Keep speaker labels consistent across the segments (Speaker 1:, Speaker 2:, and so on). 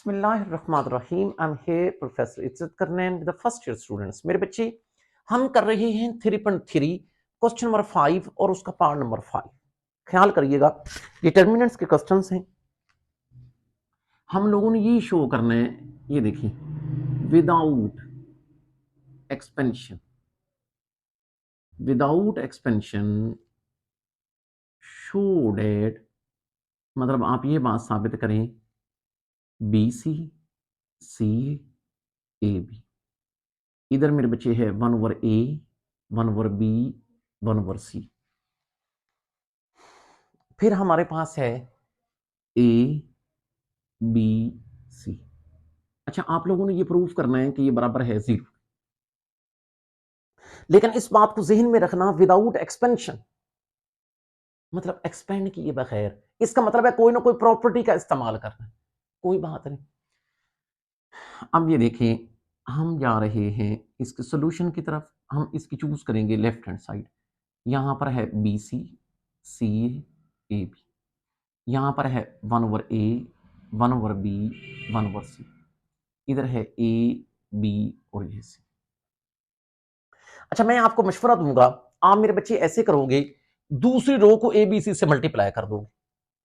Speaker 1: बिस्मिल्लाहिर्रहमानिर्रहीम। I am here professor Izzat Karnain with the first year students. मेरे बच्चे, हम कर रहे हैं 3.3 क्वेश्चन नंबर 5 और उसका पार्ट नंबर 5। ख्याल करिएगा, डिटर्मिनेंट्स के क्वेश्चंस हैं। हम लोगों ने ये शो करना है, ये देखिए, without expansion, without expansion show that, मतलब आप ये बात साबित करें B C C A B. इधर मेरे बच्चे है 1 ओवर ए, 1 ओवर बी, 1 ओवर सी। फिर हमारे पास है ए बी सी। अच्छा, आप लोगों ने ये प्रूफ करना है कि ये बराबर है 0, लेकिन इस बात को जहन में रखना, विदाउट एक्सपेंशन मतलब एक्सपेंड किए बगैर। इसका मतलब है कोई ना कोई प्रॉपर्टी का इस्तेमाल करना है। कोई बात नहीं। अब ये देखें, हम जा रहे हैं इसके सोल्यूशन की तरफ। हम इसकी चूज करेंगे लेफ्ट हैंड साइड। यहां पर है B C C A B, यहां पर है 1 ओवर ए, 1 ओवर बी, 1 ओवर सी। इधर है ए बी और ये सी। अच्छा, मैं आपको मशवरा दूंगा, आप मेरे बच्चे ऐसे करोगे, दूसरी रो को ए बी सी से मल्टीप्लाई कर दोगे।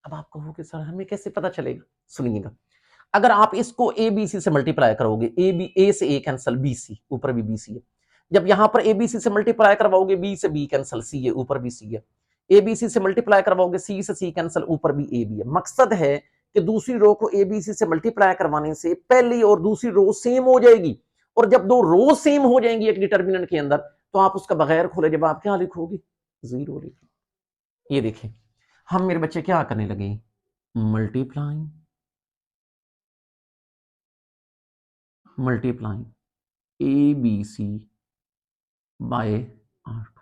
Speaker 1: अब आप कहोगे सर हमें कैसे पता चलेगा? सुनिएगा, अगर आप इसको ए बी सी से मल्टीप्लाई करोगे, ए से ए कैंसल, बी सी, ऊपर भी बी सी है। जब यहां पर ए बी सी से मल्टीप्लाई करवाओगे, बी से बी कैंसल, सी है, ऊपर भी सी है। ए बी सी से मल्टीप्लाई करवाओगे, सी से सी कैंसल, ऊपर भी ए बी है। मकसद है कि दूसरी रो को ए बी सी से मल्टीप्लाई करवाने से पहली और दूसरी रो सेम हो जाएगी, और जब दो रो सेम हो जाएंगी एक डिटर्मिनेंट के अंदर, तो आप उसका बगैर खोले जवाब क्या लिखोगे? 0 लिखोगे। ये देखें, हम मेरे बच्चे क्या करने लगे, multiplying a B c by R2,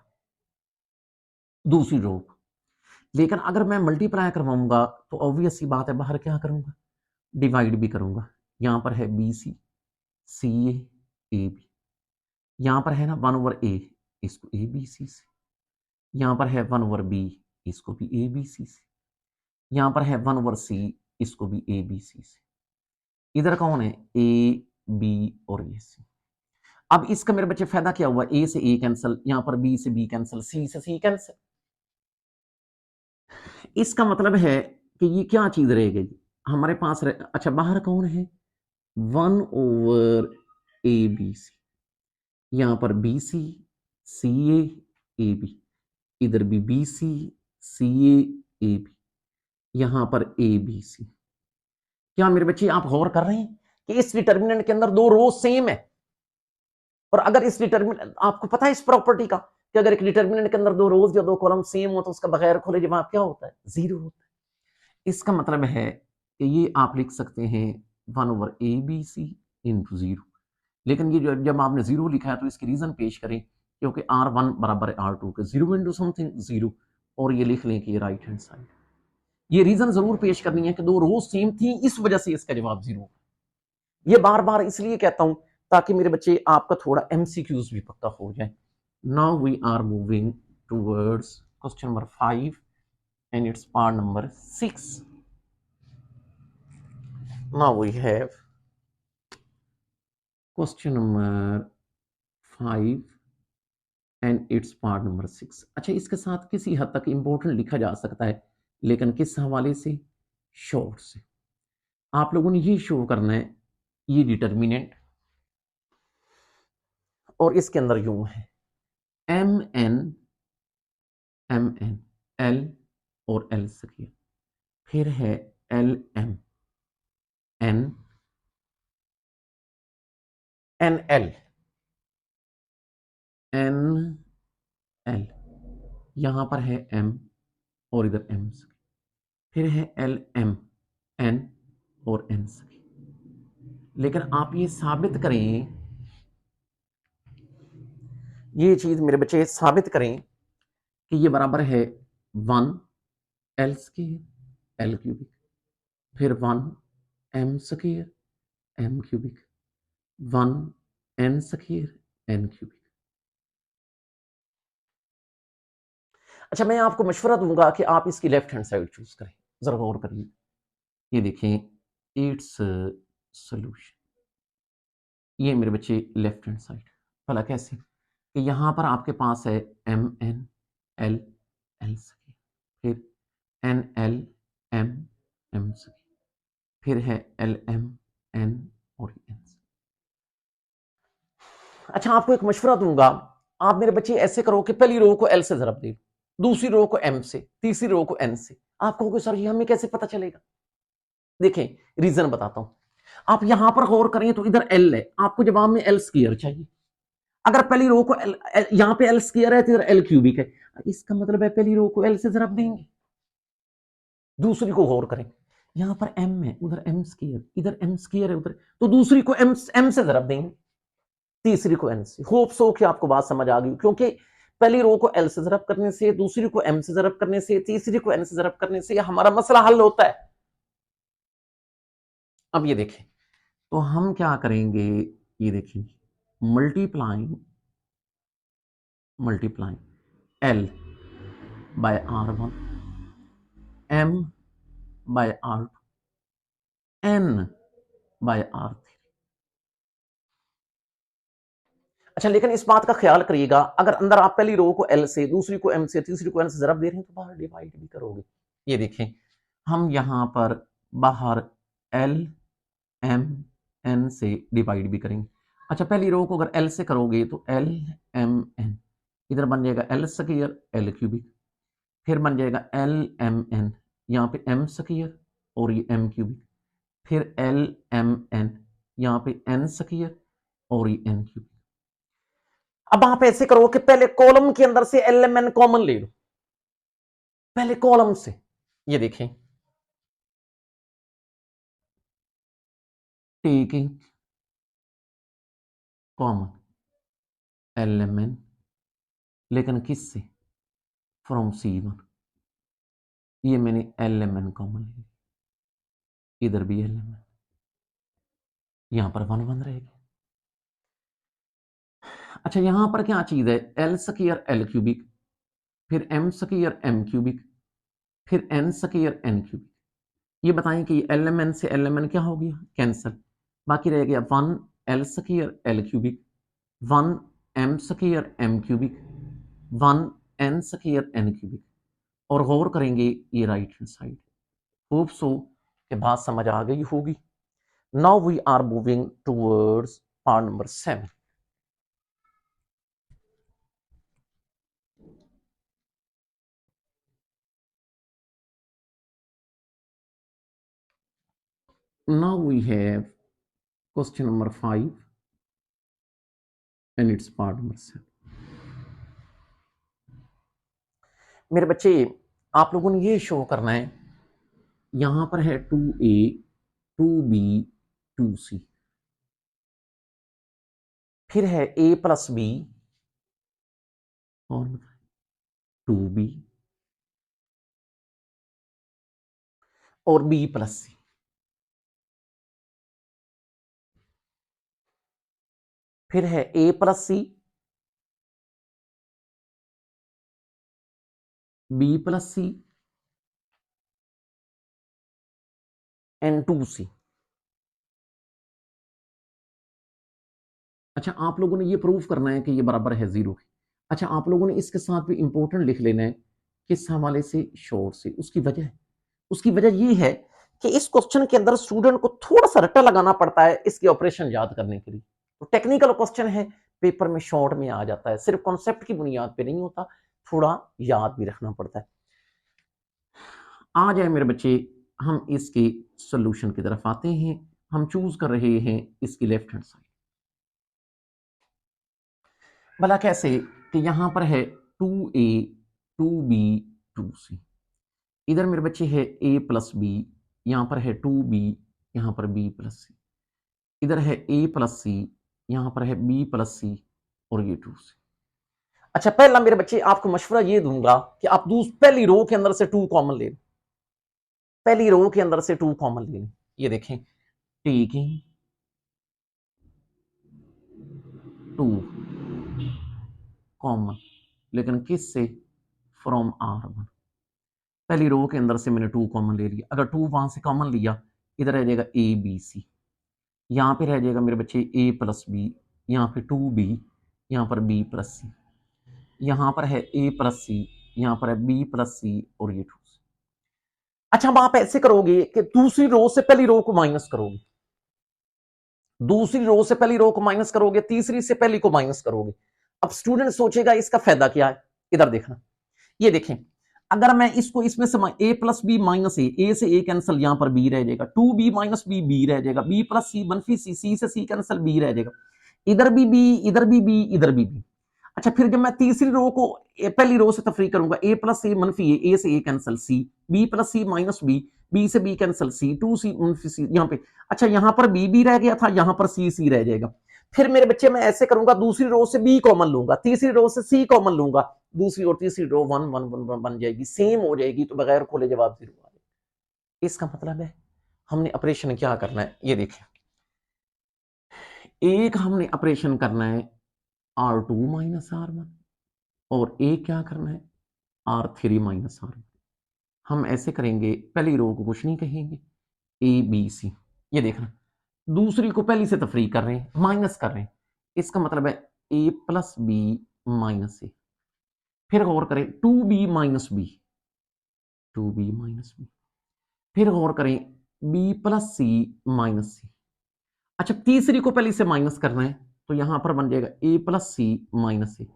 Speaker 1: दूसरी रो। लेकिन अगर मैं मल्टीप्लाई करवाऊंगा तो ऑब्वियस सी बात है, बाहर क्या करूंगा, डिवाइड भी करूंगा। यहां पर है B C C A B, यहां पर है ना 1 ओवर ए, इसको ए बी सी से। यहां पर है 1 ओवर बी, इसको भी ए बी सी से। यहां पर है 1 ओवर सी, इसको भी ए बी सी से। इधर कौन है, ए बी और ये सी। अब इसका मेरे बच्चे फायदा क्या हुआ, ए से ए कैंसल, यहां पर बी से बी कैंसल, सी से सी कैंसल। इसका मतलब है कि ये क्या चीज रह गई हमारे पास अच्छा, बाहर कौन है, 1 ओवर ए बी सी, यहां पर B C C A B, इधर भी B C C A B, यहां पर ए बी सी। क्या मेरे बच्चे आप गौर कर रहे हैं कि इस डिटर्मिनेंट के अंदर दो रो सेम है? और अगर इस डिटर्मिनेंट, आपको पता है इस प्रॉपर्टी का, कि अगर एक डिटर्मिनेंट के अंदर दो रोज या दो कॉलम सेम हो तो उसका बगैर खोले जवाब क्या होता है? 0 होता है। इसका मतलब है कि ये आप लिख सकते हैं 1 over A B C into 0। लेकिन ये जब आपने 0 लिखा है तो इसकी रीजन पेश करें, क्योंकि R1 बराबर है R2 के, 0 इंटू समथिंग 0, और ये लिख लें कि ये राइट हैंड साइड। ये रीजन जरूर पेश करनी है कि दो रोज सेम थी, इस वजह से इसका जवाब 0। ये बार बार इसलिए कहता हूं ताकि मेरे बच्चे आपका थोड़ा एमसीक्यूज भी पक्का हो जाए। Now we are moving towards question number 5 and its part number 6. Now we have question number 5 and its part number 6. अच्छा, इसके साथ किसी हद तक इंपॉर्टेंट लिखा जा सकता है, लेकिन किस हवाले से, शॉर्ट से। आप लोगों ने ये शो करना है, ये डिटर्मिनेंट, और इसके अंदर यूं है एम एन एल और एल स्क्वायर, फिर है L M N L N L, यहां पर है एम और इधर एम स्क्वायर, फिर है एल एम एन और एन स्क्वायर। लेकिन आप ये साबित करें, ये चीज मेरे बच्चे साबित करें कि ये बराबर है 1 एल स्क्वायर एल क्यूबिक, फिर 1 M square M cubic, 1 N square N cubic. अच्छा, मैं आपको मशवरा दूंगा कि आप इसकी लेफ्ट हैंड साइड चूज करें। जरा गौर करिए, ये देखें, इट्स सोल्यूशन। ये मेरे बच्चे लेफ्ट हैंड साइड। भला कैसे कि यहां पर आपके पास है MN L सके, फिर NL M सके, फिर है LMN और N। अच्छा, आपको एक मशवरा दूंगा, आप मेरे बच्चे ऐसे करो कि पहली रो को L से जरब दे, दूसरी रो को M से, तीसरी रो को N से। आप कहोगे सर ये हमें कैसे पता चलेगा? देखें, रीजन बताता हूं। आप यहां पर गौर करें तो इधर L है, आपको जवाब में L स्क्वायर चाहिए। अगर पहली रो को यहां पे L स्क्वायर है तो इधर L क्यूबिक है, इसका मतलब है पहली रो को L से जरब देंगे। दूसरी को गौर करें, यहां पर M है, उधर M स्क्वायर, इधर M स्क्वायर है उधर, तो दूसरी को M से जरब देंगे, तीसरी को N से। होप सो कि आपको बात समझ आ गई, क्योंकि पहली रो को L से जरब करने से, दूसरी को M से जरब करने से, तीसरी को N से जरब करने से हमारा मसला हल होता है। अब ये देखें, तो हम क्या करेंगे, ये देखेंगे, multiplying L by R1, M by R2, N by R3। अच्छा, लेकिन इस बात का ख्याल करिएगा, अगर अंदर आप पहली रो को L से, दूसरी को M से, तीसरी को N से जरब दे रहे हैं तो बाहर डिवाइड भी करोगे। ये देखें, हम यहां पर बाहर L M N से डिवाइड भी करेंगे। अच्छा, पहली रो को अगर L से करोगे तो L M N, इधर बन जाएगा L स्क्वायर L क्यूबिक, फिर बन जाएगा L M N, यहाँ पे M स्क्वायर और ये M क्यूबिक, फिर L M N, यहाँ पे N स्क्वायर और ये N क्यूबिक। अब आप ऐसे करो कि पहले कॉलम के अंदर से L M N कॉमन ले लो, पहले कॉलम से। ये देखें, taking common L M N, लेकिन किससे? From C1। ये मैंने L M N कॉमन ले, इधर भी L M N, यहां पर 1 1 रहेगी। अच्छा, यहां पर क्या चीज है, L स्क्वायर L क्यूबिक, फिर M स्क्वायर M क्यूबिक, फिर N स्क्वायर N क्यूबिक। ये बताएं कि L M N से L M N क्या हो गया, कैंसिल। बाकी रह गया 1 L square L cubic, 1 M square M cubic, 1 N square N cubic. और गौर करेंगे ये right hand side. Hope so कि बात समझ आ गई होगी। Now we are moving towards part number 7। Now we have question number 5 and it's part number 7। मेरे बच्चे, आप लोगों ने ये शो करना है, यहां पर है 2A 2B 2C, फिर है A प्लस B और 2B और B प्लस C। फिर है A plus C, B plus C and 2C। अच्छा, आप लोगों ने ये प्रूव करना है कि ये बराबर है 0 के। अच्छा, आप लोगों ने इसके साथ भी इंपॉर्टेंट लिख लेना है, किस हवाले से, शॉर्ट से। उसकी वजह ये है कि इस क्वेश्चन के अंदर स्टूडेंट को थोड़ा सा रट्टा लगाना पड़ता है इसके ऑपरेशन याद करने के लिए। तो टेक्निकल क्वेश्चन है, पेपर में शॉर्ट में आ जाता है, सिर्फ कॉन्सेप्ट की बुनियाद पे नहीं होता, थोड़ा याद भी रखना पड़ता है। आ जाए मेरे बच्चे, हम इसके सोल्यूशन की तरफ आते हैं। हम चूज कर रहे हैं इसकी लेफ्ट हैंड साइड। भला कैसे कि यहां पर है 2A 2B 2C, इधर मेरे बच्चे है A प्लस बी, यहां पर है 2B, यहां पर B प्लस सी, इधर है A प्लस सी, यहां पर है B प्लस सी और ये 2C। अच्छा, पहला मेरे बच्चे आपको मशवरा ये दूंगा कि आप पहली रो के अंदर से 2 कॉमन ले, पहली रो के अंदर से 2 कॉमन ले। ये देखें, टेकिंग 2 कॉमन, लेकिन किस से, फ्रॉम R1। पहली रो के अंदर से मैंने 2 कॉमन ले लिया, अगर 2 वहां से कॉमन लिया, इधर आ जाएगा A B C, यहाँ पे रह जाएगा मेरे बच्चे a प्लस बी, यहाँ पे 2b, यहाँ पर b प्लस सी, यहाँ पर है a प्लस सी, यहाँ पर है b प्लस सी और ये 2। अच्छा, अब आप ऐसे करोगे कि दूसरी रो से पहली रो को माइनस करोगे, दूसरी रो से पहली रो को माइनस करोगे, तीसरी से पहली को माइनस करोगे। अब स्टूडेंट सोचेगा इसका फायदा क्या है, इधर देखना, ये देखें, अगर मैं इसको इसमें से a प्लस बी माइनस ए से a कैंसिल, यहां पर b रह जाएगा, 2b माइनस b रह जाएगा, b प्लस सी मनफी सी से c कैंसिल, b रह जाएगा, इधर भी b, इधर भी b, इधर भी b। अच्छा, फिर जब मैं तीसरी रो को पहली रो से तफरी करूंगा, a प्लस सी मनफी ए से a cancel, c, b plus C minus b से b कैंसिल, c, 2c मनफी c, यहाँ पे। अच्छा, यहां पर b रह गया था, यहां पर c रह जाएगा। फिर मेरे बच्चे मैं ऐसे करूंगा, दूसरी रो से b कॉमन लूंगा, तीसरी रो से c कॉमन लूंगा, दूसरी और तीसरी रो 1 1 1 बन जाएगी, सेम हो जाएगी, तो बगैर खोले जवाब 0 आ जाएगा। इसका मतलब है हमने ऑपरेशन क्या करना है, ये देखिए, एक हमने ऑपरेशन करना है R2 माइनस R1 और एक क्या करना है R3 माइनस R1। हम ऐसे करेंगे, पहली रो को कुछ नहीं कहेंगे, ए बी सी, ये देखना, दूसरी को पहली से तफरी कर रहे हैं, माइनस कर रहे हैं, इसका मतलब है a प्लस बी माइनस ए। फिर गौर करें 2b minus B, 2b minus B. फिर गौर करें b प्लस सी माइनस सी। अच्छा, तीसरी को पहले से माइनस करना है, तो यहां पर बन जाएगा a plus C minus a,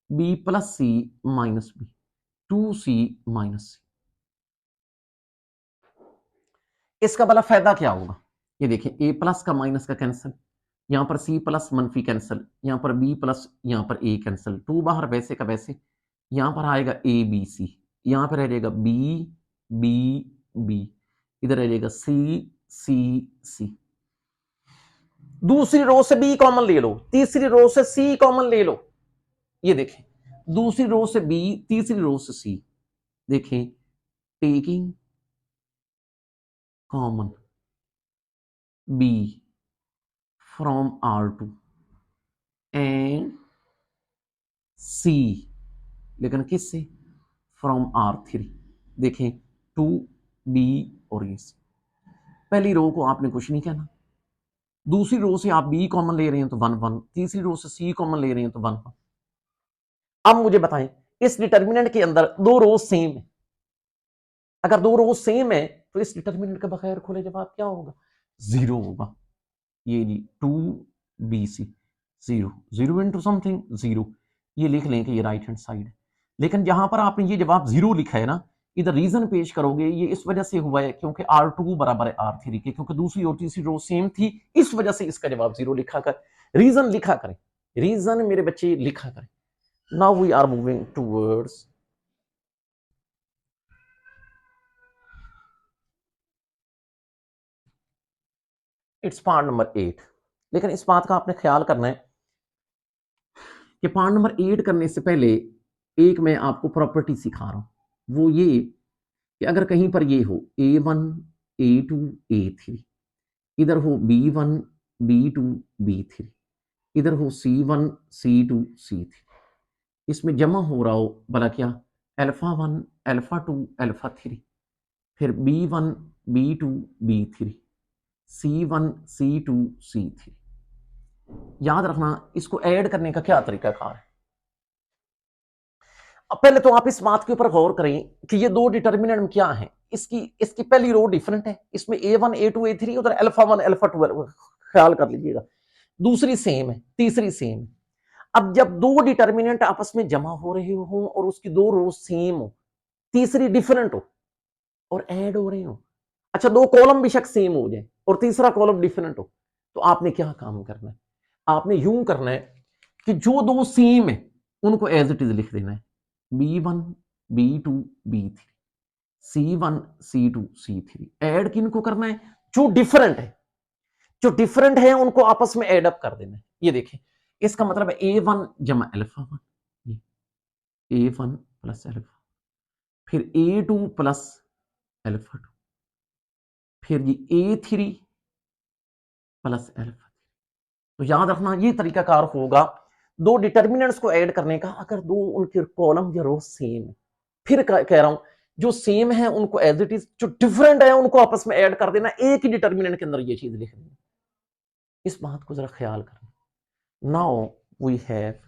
Speaker 1: b plus C minus b, 2c minus c. इसका बड़ा फायदा क्या होगा, ये देखिए, a प्लस का माइनस का कैंसिल, यहां पर c प्लस मनफी कैंसिल, यहां पर b प्लस, यहां पर a कैंसिल, 2 बाहर वैसे का वैसे, यहां पर आएगा a b c, यहां पर रह जाएगा b b b, इधर रह जाएगा c c c। दूसरी रो से b कॉमन ले लो, तीसरी रो से c कॉमन ले लो, ये देखें, दूसरी रो से b, तीसरी रो से c, देखें, taking common b from R2 and c, लेकिन किससे, फ्रॉम R3। देखें 2b और ये c। पहली रो को आपने कुछ नहीं कहना, दूसरी रो से आप b कॉमन ले रहे हैं तो 1 1, तीसरी रो से c कॉमन ले रहे हैं तो 1 1। अब मुझे बताएं, इस डिटर्मिनेंट के अंदर दो रो सेम है, अगर दो रो सेम है तो इस डिटर्मिनेंट के बगैर खोले जवाब क्या होगा, 0 होगा। ये जी 2bc, 0 0 इंटू समथिंग 0, ये लिख लें कि ये राइट हैंड साइड है। लेकिन जहां पर आपने ये जवाब 0 लिखा है ना, इधर रीजन पेश करोगे, ये इस वजह से हुआ है क्योंकि R2 बराबर है R3 के, क्योंकि दूसरी और तीसरी रो सेम थी, इस वजह से इसका जवाब 0 लिखा कर, रीजन लिखा करें, रीजन मेरे बच्चे लिखा करें। Now we are moving towards its part number 8। लेकिन इस बात का आपने ख्याल करना है कि पार्ट नंबर 8 करने से पहले एक मैं आपको प्रॉपर्टी सिखा रहा हूं, वो ये कि अगर कहीं पर ये हो A1 A2 A3, इधर हो B1 B2 B3, इधर हो C1 C2 C3, इसमें जमा हो रहा हो भला क्या, α1 α2 α3, फिर B1 B2 B3, C1 C2 C3। याद रखना, इसको ऐड करने का क्या तरीका कार है। अब पहले तो आप इस बात के ऊपर गौर करें कि ये दो डिटर्मिनेंट क्या है, इसकी इसकी पहली रो डिफरेंट है, इसमें A1 A2 A3, उधर α1 α2, ख्याल कर लीजिएगा, दूसरी सेम है, तीसरी सेम है। अब जब दो डिटर्मिनेंट आपस में जमा हो रहे हो और उसकी दो रो सेम हो, तीसरी डिफरेंट हो और ऐड हो रहे हो, अच्छा दो कॉलम बेशक सेम हो जाए और तीसरा कॉलम डिफरेंट हो, तो आपने क्या काम करना है, आपने यूं करना है कि जो दो सेम है उनको एज इट इज लिख देना है, B1 B2 B3, C1 C2 C3। Add किनको करना है, जो डिफरेंट है, जो डिफरेंट है उनको आपस में ऐड अप कर देना है। ये देखें, इसका मतलब है A1 जमा α1, A1 प्लस अल्फा, फिर A2 प्लस अल्फा 2, फिर ये A3 प्लस अल्फा। तो याद रखना ये तरीकाकार होगा दो डिटर्मिनेंट्स को ऐड करने का, अगर दो उनके कॉलम या रो सेम है। फिर कह रहा हूं, जो सेम है उनको एज इट इज, जो डिफरेंट है उनको आपस में ऐड कर देना, एक ही डिटर्मिनेंट के अंदर ये चीज लिख देना। इस बात को जरा ख्याल करना। Now we have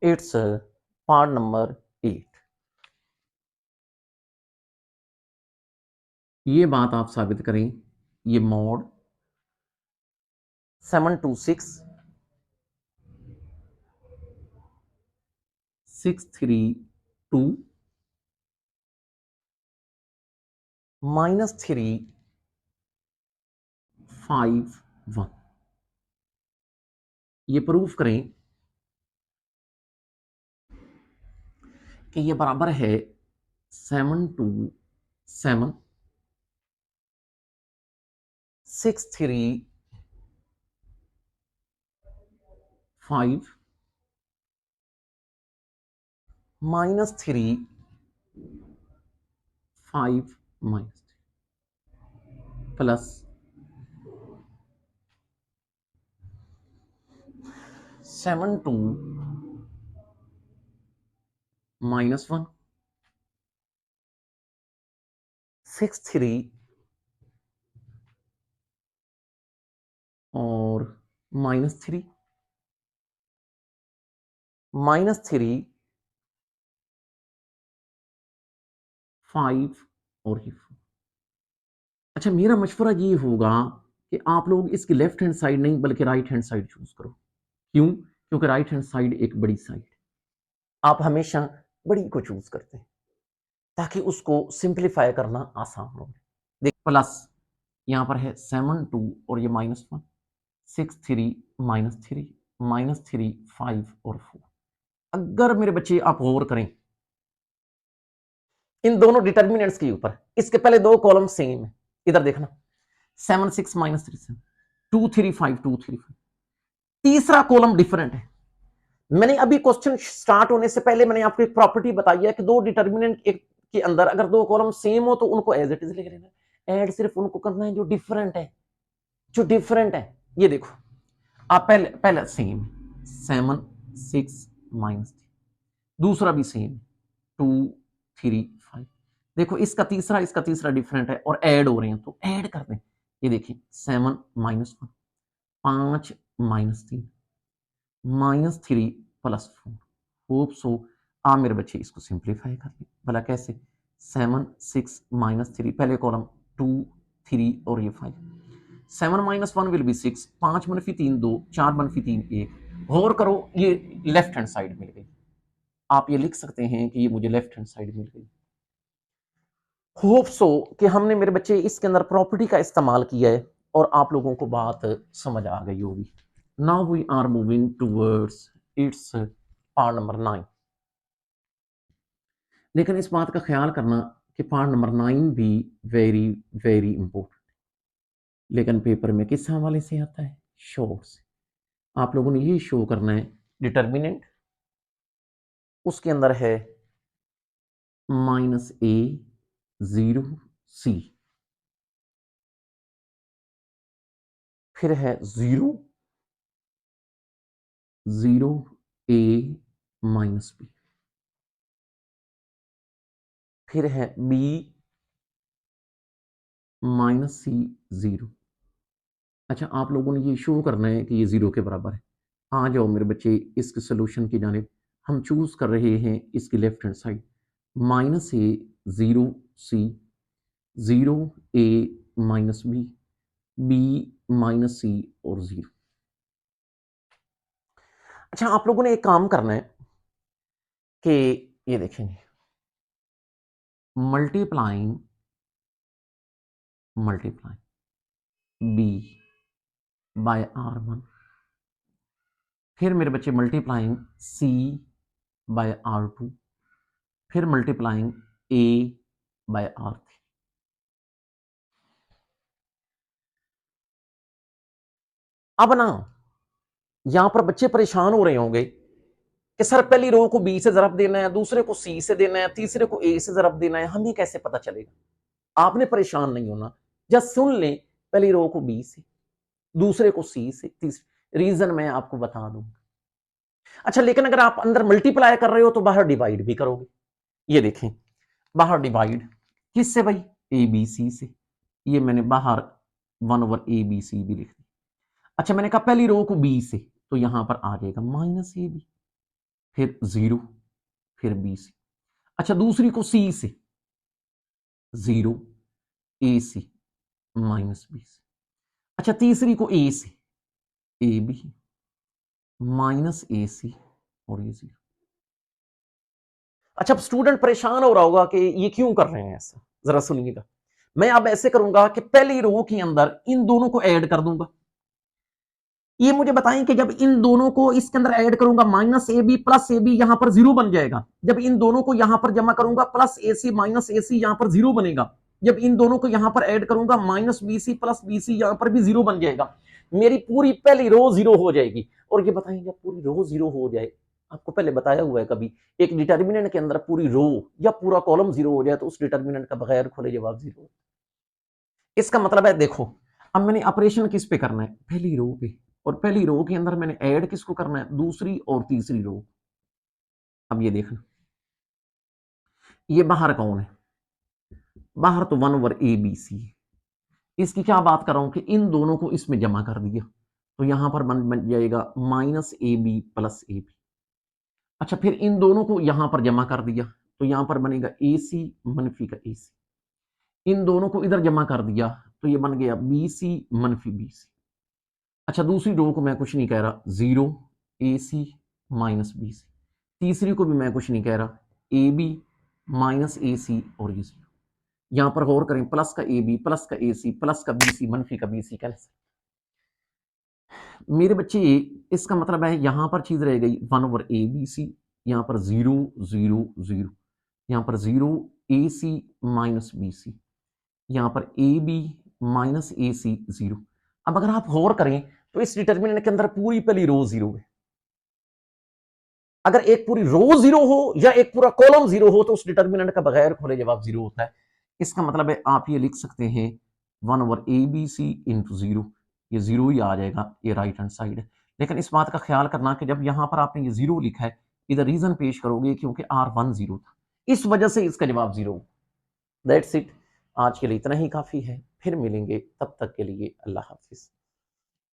Speaker 1: its part number 8। ये बात आप साबित करें, ये मॉड 726 632 -351 ये प्रूफ करें कि ये बराबर है 727 635 -3 5 माइनस प्लस 72 -1 63 और -3 -3 5 और ये 4। अच्छा, मेरा मशवरा ये होगा कि आप लोग इसकी लेफ्ट हैंड साइड नहीं बल्कि राइट हैंड साइड चूज करो। क्यों? क्योंकि राइट हैंड साइड एक बड़ी साइड है। आप हमेशा बड़ी को चूज करते हैं ताकि उसको सिंप्लीफाई करना आसान हो। देख, प्लस यहां पर है 72 और ये -1 63 -3 -3 5 और 4। अगर मेरे बच्चे आप गौर करें इन दोनों डिटर्मिनेंट्स के ऊपर, इसके पहले दो कॉलम सेम है, इधर देखना 7 6 -3 7 2 3 5 2 3 5। तीसरा कॉलम डिफरेंट है। मैंने अभी क्वेश्चन स्टार्ट होने से पहले मैंने आपको एक प्रॉपर्टी बताई है कि दो डिटर्मिनेंट के अंदर अगर दो कॉलम सेम हो तो उनको एज इट इज लिख लेना। ऐड सिर्फ उनको करना है जो डिफरेंट है, जो डिफरेंट है। ये देखो, आप पहले पहले सेम 7 6 -3, दूसरा भी सेम 2 3 5। देखो, इसका तीसरा डिफरेंट है और ऐड हो रहे हैं तो ऐड कर दें। ये देखिए 7 -1 5 -3 -3 +4। होप सो आप मेरे बच्चे इसको सिंप्लीफाई कर लें। भला कैसे? 7 6 -3, पहले कॉलम 2 3 और ये 5। 7 -1 विल बी 6, 5 - 3 2, 4 - 3 1। गौर करो, ये लेफ्ट हैंड साइड मिल गई। आप ये लिख सकते हैं कि ये मुझे लेफ्ट हैंड साइड मिल गई। होप सो कि हमने मेरे बच्चे इसके अंदर प्रॉपर्टी का इस्तेमाल किया है और आप लोगों को बात समझ आ गई होगी। Now we are moving towards its part number 9। लेकिन इस बात का ख्याल करना कि पार्ट नंबर 9 भी वेरी वेरी इंपॉर्टेंट, लेकिन पेपर में किस हवाले से आता है? शो से। आप लोगों ने ये शो करना है डिटर्मिनेंट, उसके अंदर है -a 0 c, फिर है 0 0 a -b, फिर है b -c 0। अच्छा, आप लोगों ने ये शो करना है कि ये 0 के बराबर है। आ जाओ मेरे बच्चे इसके सोल्यूशन की जानिब। हम चूज कर रहे हैं इसकी left hand side. -a 0 c 0 a -b b -c और 0। अच्छा, आप लोगों ने एक काम करना है कि ये देखेंगे मल्टीप्लाइंग b बाय r1, फिर मेरे बच्चे मल्टीप्लाइंग c बाय r2, फिर मल्टीप्लाइंग a बाय r3। अब ना यहां पर बच्चे परेशान हो रहे होंगे कि सर पहली रो को बी से जरब देना है, दूसरे को सी से देना है, तीसरे को ए से जरब देना है, हमें कैसे पता चलेगा? आपने परेशान नहीं होना, जस्ट सुन ले, पहली रो को बी से, दूसरे को सी से, तीसरे रीजन मैं आपको बता दूंगा। अच्छा, लेकिन अगर आप अंदर मल्टीप्लाई कर रहे हो तो बाहर डिवाइड भी करोगे। ये देखें, बाहर डिवाइड किससे भाई? ए बी सी से, ये मैंने बाहर 1/ABC भी लिख दी। अच्छा मैंने कहा पहली रो को बी से, तो यहां पर आ जाएगा -AB, फिर 0, फिर BC। अच्छा दूसरी को सी से, 0 AC -BC। अच्छा तीसरी को ए से, AB -AC और ये 0। अच्छा अब स्टूडेंट परेशान हो रहा होगा कि ये क्यों कर रहे हैं ऐसा, जरा सुनिएगा। मैं अब ऐसे करूंगा कि पहली रो के अंदर इन दोनों को ऐड कर दूंगा। ये मुझे बताएं कि जब इन दोनों को इसके अंदर ऐड करूंगा -AB + AB यहां पर 0 बन जाएगा। जब इन दोनों को यहां पर जमा करूंगा +AC -AC यहां पर 0 बनेगा। जब इन दोनों को यहां पर ऐड करूंगा -BC + BC यहां पर भी 0 बन जाएगा। मेरी पूरी पहली रो 0 हो जाएगी। और ये बताएं जब पूरी रो 0 हो जाए, आपको पहले बताया हुआ है कभी, एक डिटर्मिनेंट के अंदर पूरी रो या पूरा कॉलम 0 हो जाए तो उस डिटर्मिनेंट का बगैर खोले जवाब 0। इसका मतलब है देखो, अब मैंने ऑपरेशन किस पे करना है, पहली रो पे, और पहली रो के अंदर मैंने ऐड किसको करना है, दूसरी और तीसरी रो। अब ये देखना, ये बाहर कौन है, बाहर तो 1/ABC। इसकी क्या बात कर रहा हूं कि इन दोनों को इसमें जमा कर दिया, तो यहां पर बन जाएगा -AB + AB। अच्छा फिर इन दोनों को यहां पर जमा कर दिया, तो यहां पर बनेगा AC - का AC। इन दोनों को इधर जमा कर दिया, तो ये बन गया BC - BC। अच्छा दूसरी रो को मैं कुछ नहीं कह रहा, 0 AC -BC। तीसरी को भी मैं कुछ नहीं कह रहा, AB -AC और ये 0। यहां पर गौर करें, प्लस का AB प्लस का AC प्लस का BC मनफी का BC कैंसिल। मेरे बच्चे इसका मतलब है यहां पर चीज रह गई 1/ABC, यहां पर 0 0 0, यहां पर 0 AC -BC, यहां पर AB -AC 0। अब अगर आप गौर करें तो इस डिटर्मिनेंट के अंदर पूरी पहली रो 0 है। अगर एक पूरी रो 0 हो या एक पूरा कॉलम 0 हो तो उस डिटर्मिनेंट का बगैर खोले जवाब 0 होता है। इसका मतलब है आप ये लिख सकते हैं 1/ABC × 0, ये 0 ही आ जाएगा, ये राइट हैंड साइड है। लेकिन इस बात का ख्याल करना कि जब यहां पर आपने ये 0 लिखा है, इधर रीजन पेश करोगे क्योंकि R1 0 था, इस वजह से इसका जवाब 0। दैट्स इट, आज के लिए इतना ही काफी है, फिर मिलेंगे, तब तक के लिए अल्लाह हाफिज।